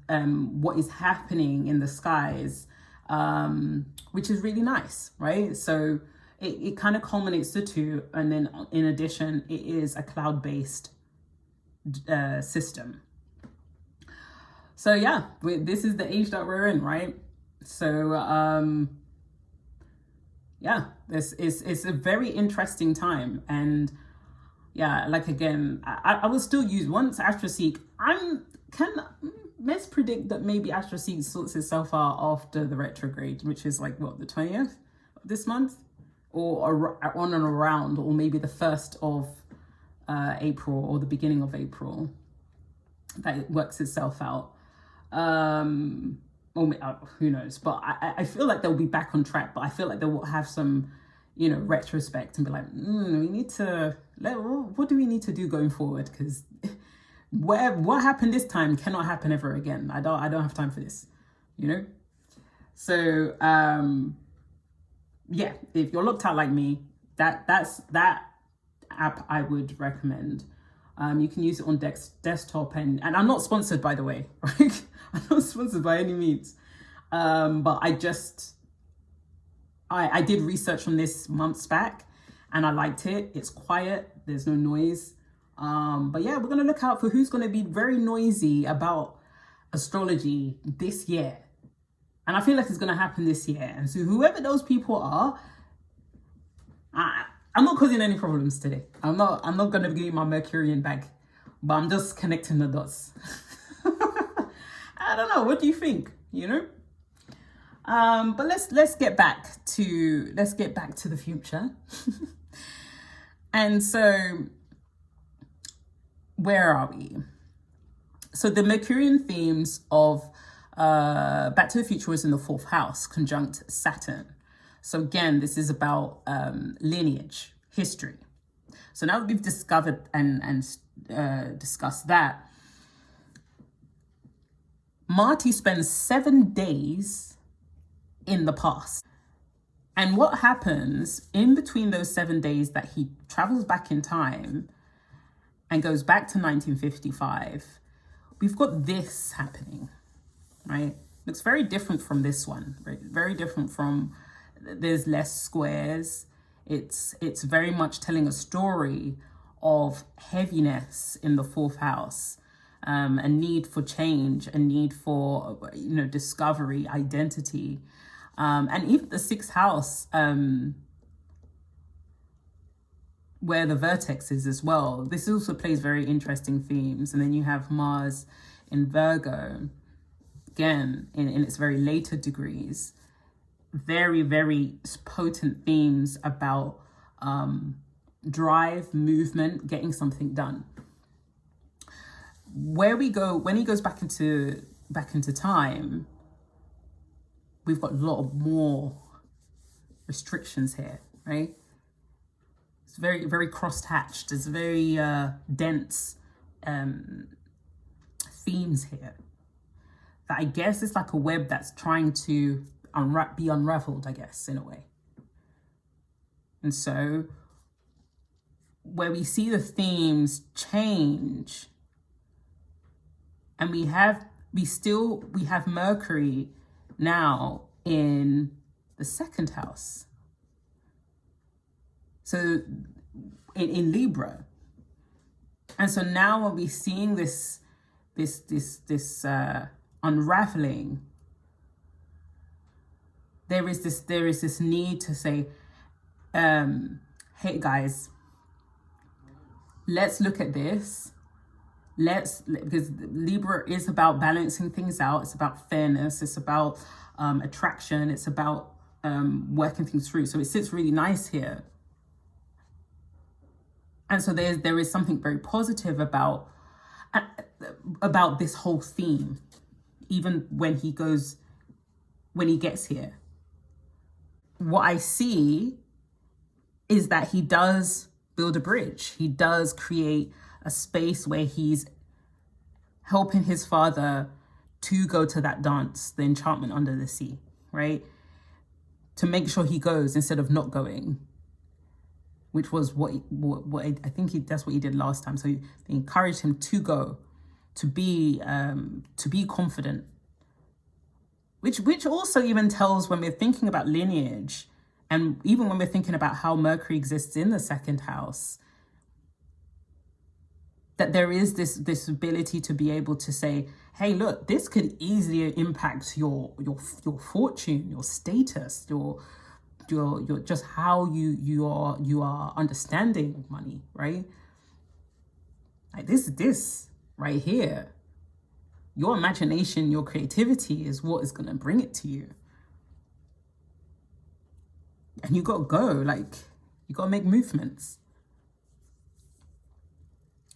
what is happening in the skies, which is really nice, right? So it kind of culminates the two. And then in addition, it is a cloud-based system. So yeah, this is the age that we're in, right? So yeah, it's a very interesting time. And yeah, like again, I will still use once AstroSeek. Let's predict that maybe AstroSeek sorts itself out after the retrograde, which is like what, the 20th of this month, or on and around, or maybe the 1st of April or the beginning of April, that it works itself out. Or who knows, but I feel like they'll be back on track, but I feel like they will have some, you know, retrospect and be like, we need to, what do we need to do going forward? Because what happened this time cannot happen ever again. I don't have time for this, you know? So, yeah, if you're locked out like me, that's that app I would recommend. You can use it on desktop and I'm not sponsored, by the way, right? I'm not sponsored by any means. But I did research on this months back and I liked it. It's quiet, there's no noise. But yeah, we're going to look out for who's going to be very noisy about astrology this year. And I feel like it's going to happen this year. And so whoever those people are, I'm not causing any problems today. I'm not going to give you my Mercurian bag, but I'm just connecting the dots. I don't know. What do you think? You know? But let's get back to the future. And so, where are we? So the Mercurian themes of Back to the Future was in the 4th house, conjunct Saturn. So again, this is about lineage, history. So now that we've discovered and discussed that, Marty spends 7 days in the past. And what happens in between those 7 days that he travels back in time and goes back to 1955, we've got this happening, right? Looks very different from this one, right? Very different from, there's less squares. It's very much telling a story of heaviness in the 4th house, a need for change, a need for, you know, discovery, identity. And even the 6th house, where the vertex is as well. This also plays very interesting themes. And then you have Mars in Virgo, again, in its very later degrees. Very, very potent themes about drive, movement, getting something done. When he goes back into time, we've got a lot of more restrictions here, right? It's very, very cross-hatched. It's very dense themes here. That I guess is like a web that's trying to be unraveled, I guess, in a way. And so where we see the themes change, and we have Mercury now in the second house. So in Libra. And so now when we're seeing this unraveling, there is this need to say, hey guys, let's look at this. Because Libra is about balancing things out. It's about fairness. It's about attraction. It's about working things through. So it sits really nice here. And so there is something very positive about this whole theme, even when he gets here. What I see is that he does build a bridge. He does create a space where he's helping his father to go to that dance, the enchantment under the sea, right? To make sure he goes instead of not going, which was what I think that's what he did last time. So they encouraged him to go, to be confident, which also even tells, when we're thinking about lineage, and even when we're thinking about how Mercury exists in the second house, that there is this ability to be able to say, hey, look, this could easily impact your fortune, your status, your just how you are understanding money, right? Like this right here, your imagination, your creativity is what is going to bring it to you. And you got to go, like, you got to make movements.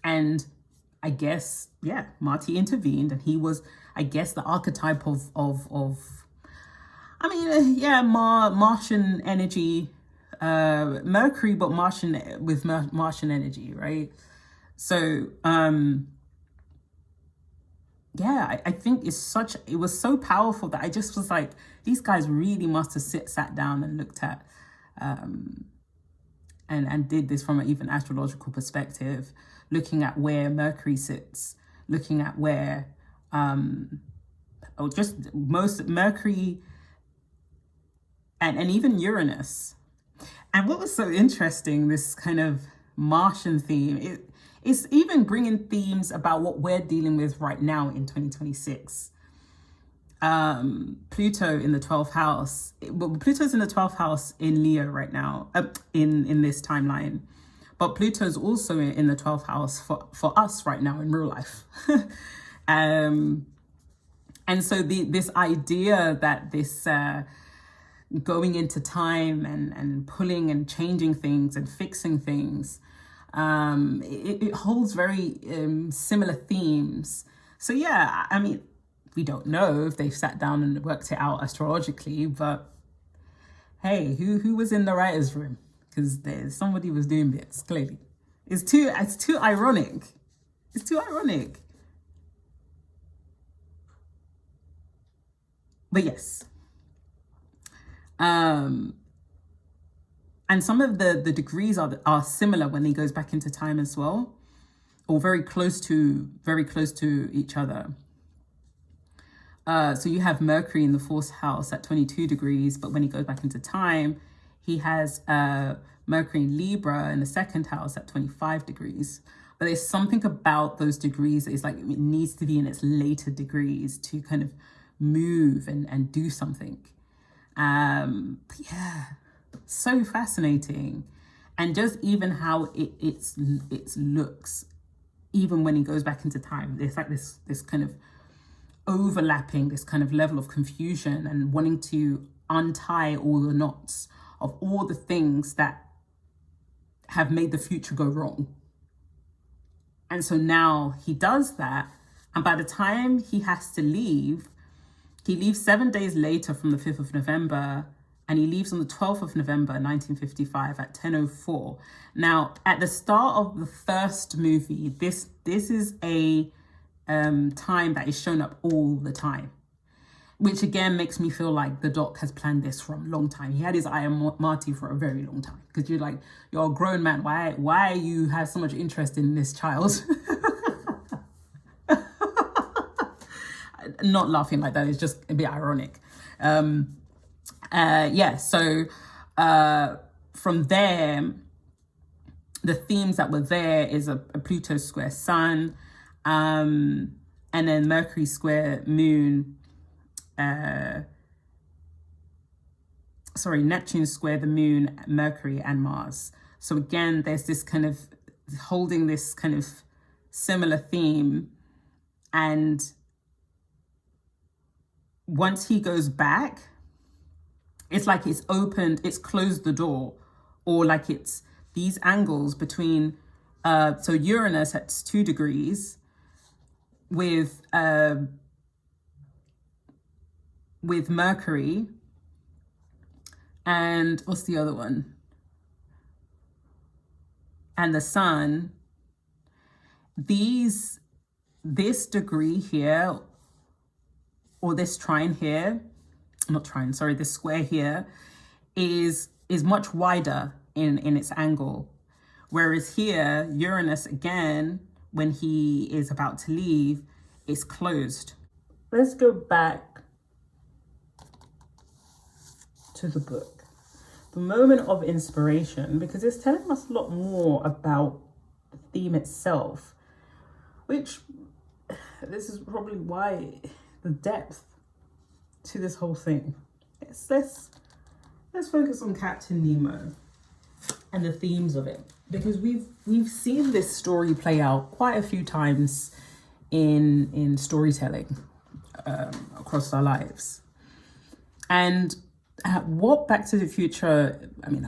And I guess, yeah, Marty intervened, and he was, I guess, the archetype of Martian energy, Mercury, but Martian energy, right? So, I think it was so powerful that I just was like, these guys really must have sat down and looked at, and did this from an even astrological perspective, looking at where Mercury sits, looking at where, most Mercury and even Uranus. And what was so interesting, this kind of Martian theme, it's even bringing themes about what we're dealing with right now in 2026. Pluto in the 12th house. Pluto's in the 12th house in Leo right now, in this timeline. But Pluto's also in the 12th house for us right now in real life. And so this idea that this going into time and pulling and changing things and fixing things, it holds very similar themes. So yeah, I mean, we don't know if they've sat down and worked it out astrologically, but hey, who was in the writer's room? Because somebody was doing bits, clearly. It's too ironic. It's too ironic. But yes. And some of the degrees are similar when he goes back into time as well, or very close to each other. So you have Mercury in the 4th house at 22 degrees, but when he goes back into time, he has Mercury in Libra in the 2nd house at 25 degrees. But there's something about those degrees that is like, it needs to be in its later degrees to kind of move and do something. But yeah, so fascinating. And just even how it looks, even when he goes back into time, there's like this kind of overlapping, this kind of level of confusion and wanting to untie all the knots of all the things that have made the future go wrong. And so now he does that. And by the time he has to leave, he leaves 7 days later from the 5th of November. and he leaves on the 12th of November 1955 at 10:04. Now, at the start of the first movie, this is a time that is shown up all the time, which again makes me feel like the doc has planned this for a long time. He had his eye on Marty for a very long time, because you're a grown man. Why you have so much interest in this child? Not laughing like that, it's just a bit ironic. So from there, the themes that were there is a Pluto square sun, and then Mercury square moon, Neptune square the moon, Mercury and Mars. So again, there's this kind of holding this kind of similar theme, and once he goes back, it's like it's closed the door, or like it's these angles between, so Uranus at 2 degrees with Mercury, and what's the other one? And the sun. This degree here, or this trine here, this square here is much wider in its angle. Whereas here, Uranus, again, when he is about to leave, is closed. Let's go back to the book. The moment of inspiration, because it's telling us a lot more about the theme itself, which this is probably why the depth to this whole thing. Let's focus on Captain Nemo and the themes of it, because we've seen this story play out quite a few times in storytelling across our lives. And what Back to the Future, I mean,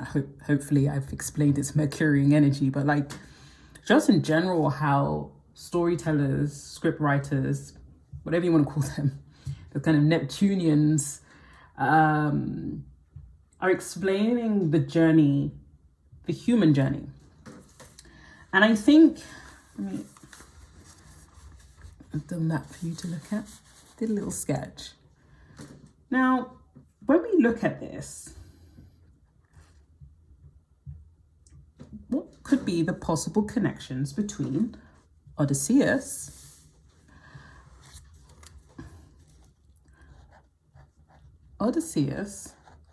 hopefully I've explained its Mercurian energy, but like just in general, how storytellers, script writers, whatever you want to call them, the kind of Neptunians, are explaining the journey, the human journey. And I think, I've done that for you to look at. Did a little sketch. Now, when we look at this, what could be the possible connections between Odysseus,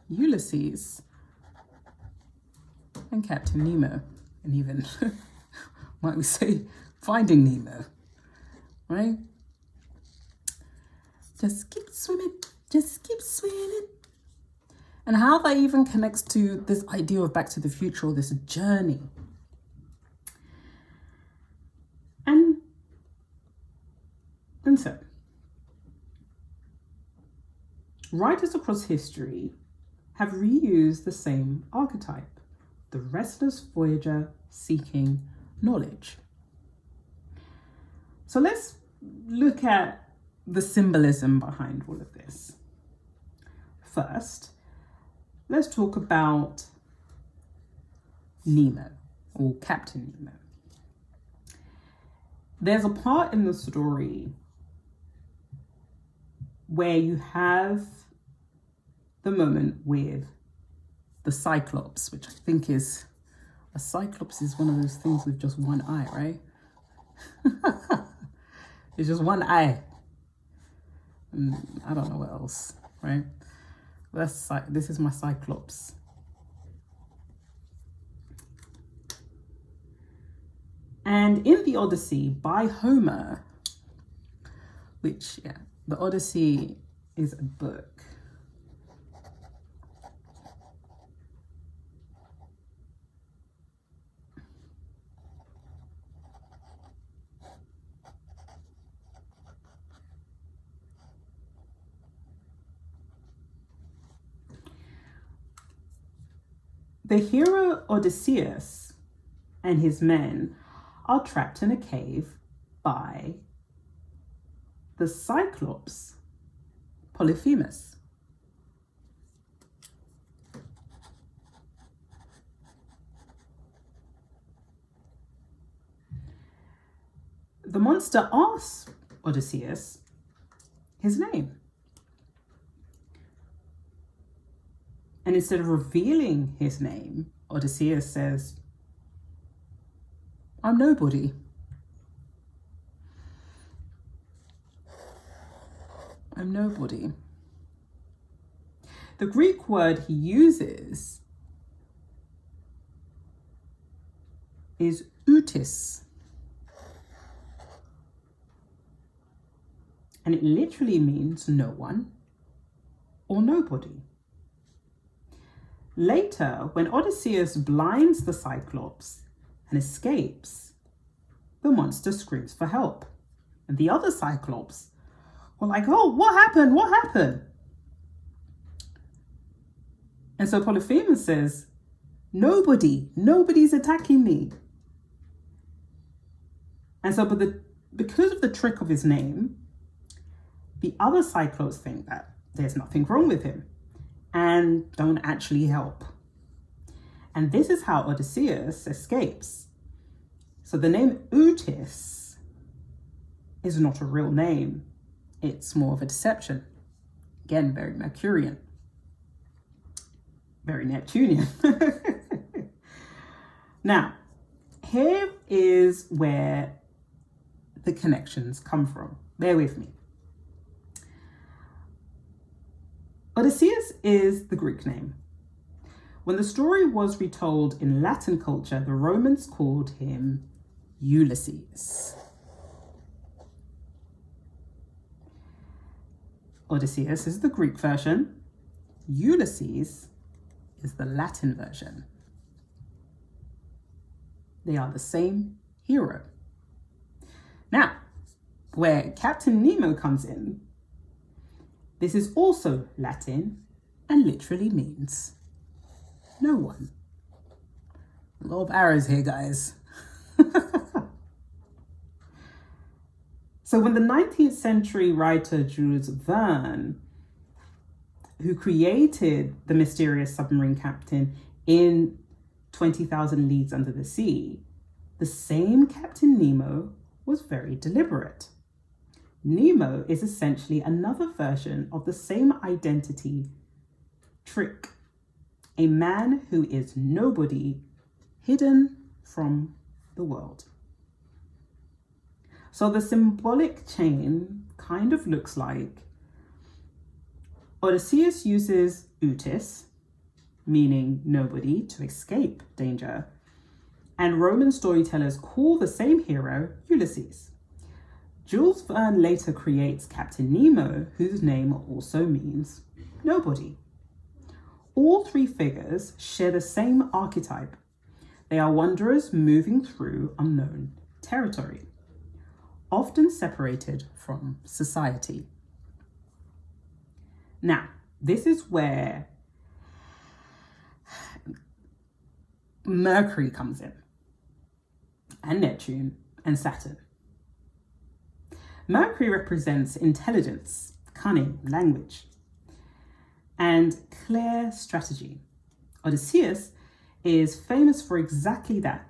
Ulysses, and Captain Nemo, and even, might we say, Finding Nemo, right? Just keep swimming. And how that even connects to this idea of Back to the Future, or this journey. And so, writers across history have reused the same archetype, the restless voyager seeking knowledge. So let's look at the symbolism behind all of this. First, let's talk about Nemo, or Captain Nemo. There's a part in the story where you have the moment with the Cyclops, which I think is, a Cyclops is one of those things with just one eye, right? It's just one eye. I don't know what else, right? This is my Cyclops. And in the Odyssey by Homer, which, the Odyssey is a book. The hero Odysseus and his men are trapped in a cave by the Cyclops Polyphemus. the monster asks Odysseus his name. And instead of revealing his name, Odysseus says, I'm nobody. I'm nobody. The Greek word he uses is outis. And it literally means no one or nobody. Later, when Odysseus blinds the Cyclops and escapes, the monster screams for help. And the other Cyclops were like, oh, what happened? What happened? And so Polyphemus says, nobody's attacking me. And so, because of the trick of his name, the other Cyclops think that there's nothing wrong with him and don't actually help. And this is how Odysseus escapes. So the name outis is not a real name. It's more of a deception. Again, very Mercurian, very Neptunian. Now, here is where the connections come from. Bear with me. Odysseus is the Greek name. When the story was retold in Latin culture, the Romans called him Ulysses. Odysseus is the Greek version. Ulysses is the Latin version. They are the same hero. Now, where Captain Nemo comes in, this is also Latin and literally means no one. A lot of arrows here, guys. So when the 19th century writer Jules Verne, who created the mysterious submarine captain in 20,000 Leagues Under the Sea, the same Captain Nemo was very deliberate. Nemo is essentially another version of the same identity trick. A man who is nobody, hidden from the world. So the symbolic chain kind of looks like Odysseus uses outis, meaning nobody, to escape danger, and Roman storytellers call the same hero Ulysses. Jules Verne later creates Captain Nemo, whose name also means nobody. All three figures share the same archetype. They are wanderers moving through unknown territory, often separated from society. Now, this is where Mercury comes in, and Neptune and Saturn. Mercury represents intelligence, cunning, language, and clear strategy. Odysseus is famous for exactly that.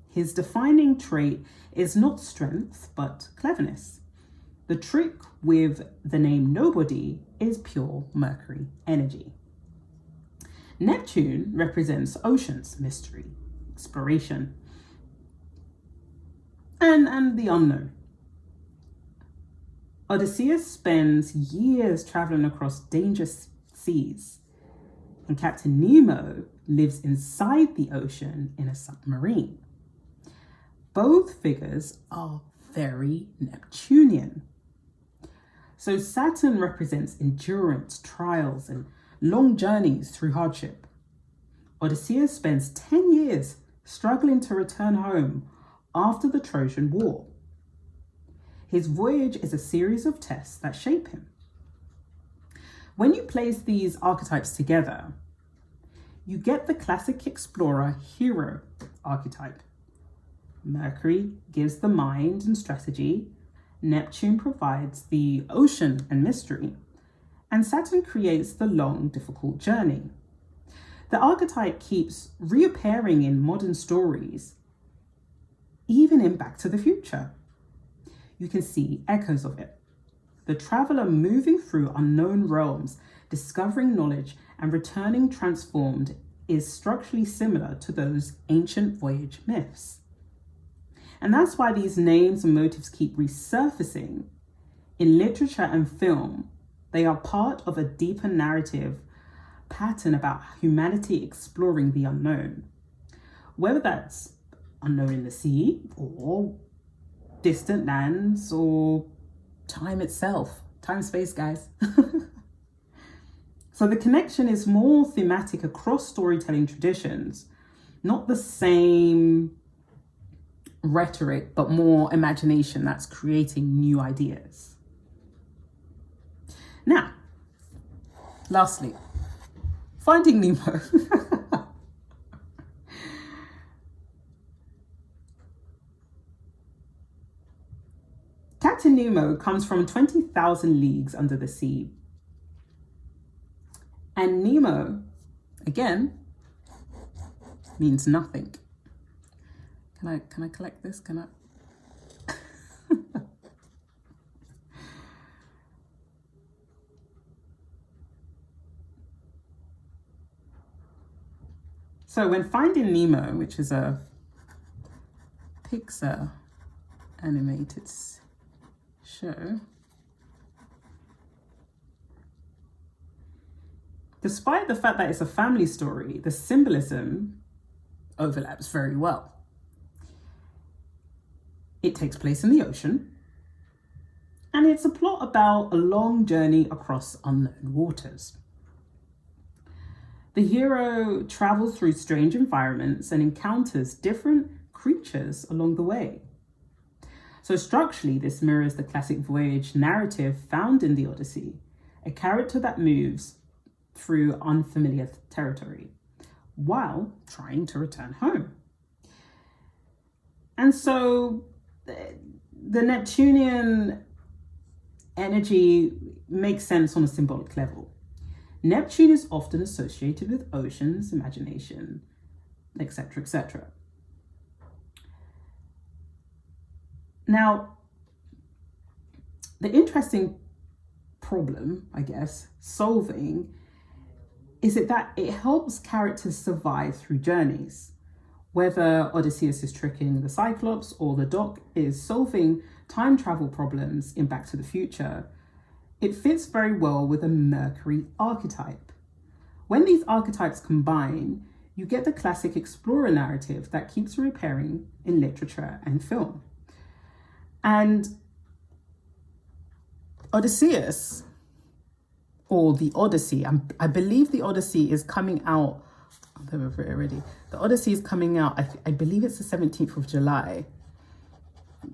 His defining trait is not strength, but cleverness. The trick with the name nobody is pure Mercury energy. Neptune represents oceans, mystery, exploration, and the unknown. Odysseus spends years traveling across dangerous seas, and Captain Nemo lives inside the ocean in a submarine. Both figures are very Neptunian. So Saturn represents endurance, trials, and long journeys through hardship. Odysseus spends 10 years struggling to return home after the Trojan War. His voyage is a series of tests that shape him. When you place these archetypes together, you get the classic explorer hero archetype. Mercury gives the mind and strategy, Neptune provides the ocean and mystery, and Saturn creates the long, difficult journey. The archetype keeps reappearing in modern stories, even in Back to the Future. you can see echoes of it. The traveler moving through unknown realms, discovering knowledge and returning transformed, is structurally similar to those ancient voyage myths. And that's why these names and motifs keep resurfacing. In literature and film, they are part of a deeper narrative pattern about humanity exploring the unknown. Whether that's unknown in the sea, or distant lands, or time itself. Time, space, guys. So the connection is more thematic across storytelling traditions, not the same rhetoric, but more imagination that's creating new ideas. Now, lastly, Finding Nemo. Captain Nemo comes from 20,000 Leagues Under the Sea. And Nemo, again, means nothing. Can I collect this? Can I? So when Finding Nemo, which is a Pixar animated show, despite the fact that it's a family story, the symbolism overlaps very well. It takes place in the ocean, and it's a plot about a long journey across unknown waters. The hero travels through strange environments and encounters different creatures along the way. So structurally, this mirrors the classic voyage narrative found in the Odyssey, a character that moves through unfamiliar territory while trying to return home. And so the Neptunian energy makes sense on a symbolic level. Neptune is often associated with oceans, imagination, etc., etc. Now, the interesting problem, I guess, solving, is that it helps characters survive through journeys. Whether Odysseus is tricking the Cyclops or the Doc is solving time travel problems in Back to the Future, it fits very well with a Mercury archetype. When these archetypes combine, you get the classic explorer narrative that keeps reappearing in literature and film. And Odysseus, or the Odyssey, I believe the Odyssey is coming out, I'm over it already. The Odyssey is coming out, I believe it's the 17th of July.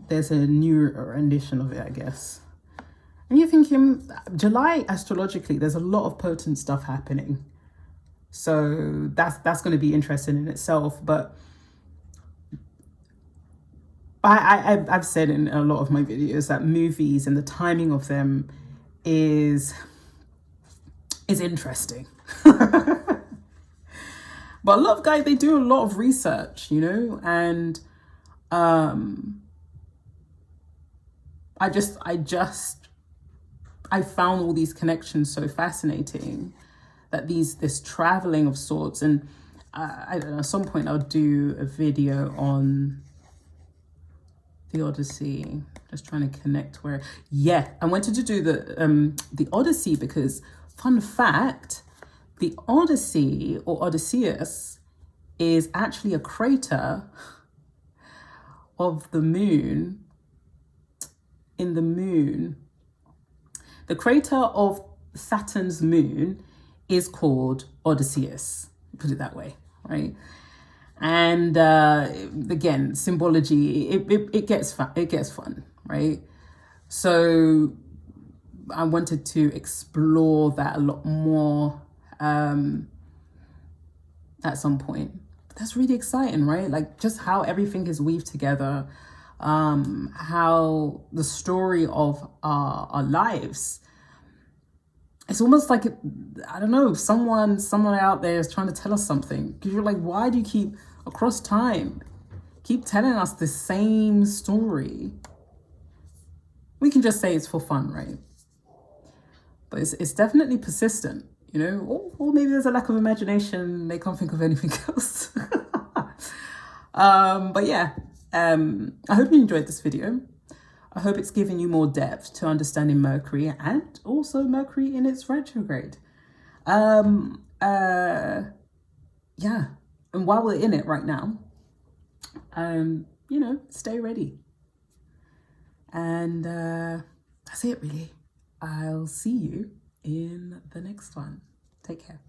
There's a new rendition of it, I guess. And you're thinking, July, astrologically, there's a lot of potent stuff happening. So that's going to be interesting in itself. But I've said in a lot of my videos that movies and the timing of them is interesting. But a lot of guys, they do a lot of research, you know, and I found all these connections so fascinating, that this traveling of sorts, and I don't know, at some point I'll do a video on the Odyssey, just trying to connect where, yeah, I wanted to do the Odyssey because, fun fact, the Odyssey or Odysseus is actually a crater of the moon in the moon. The crater of Saturn's moon is called Odysseus, put it that way, right? And again, symbology, it gets fun, right? So I wanted to explore that a lot more at some point. But that's really exciting, right? Like just how everything is weaved together, how the story of our lives, it's almost like, I don't know, someone out there is trying to tell us something. Because you're like, why do you keep, across time, keep telling us the same story? we can just say it's for fun, right? But it's definitely persistent, you know, or maybe there's a lack of imagination. They can't think of anything else. But yeah, I hope you enjoyed this video. I hope it's given you more depth to understanding Mercury and also Mercury in its retrograde. Yeah, and while we're in it right now, you know, stay ready. And that's it really. I'll see you in the next one. Take care.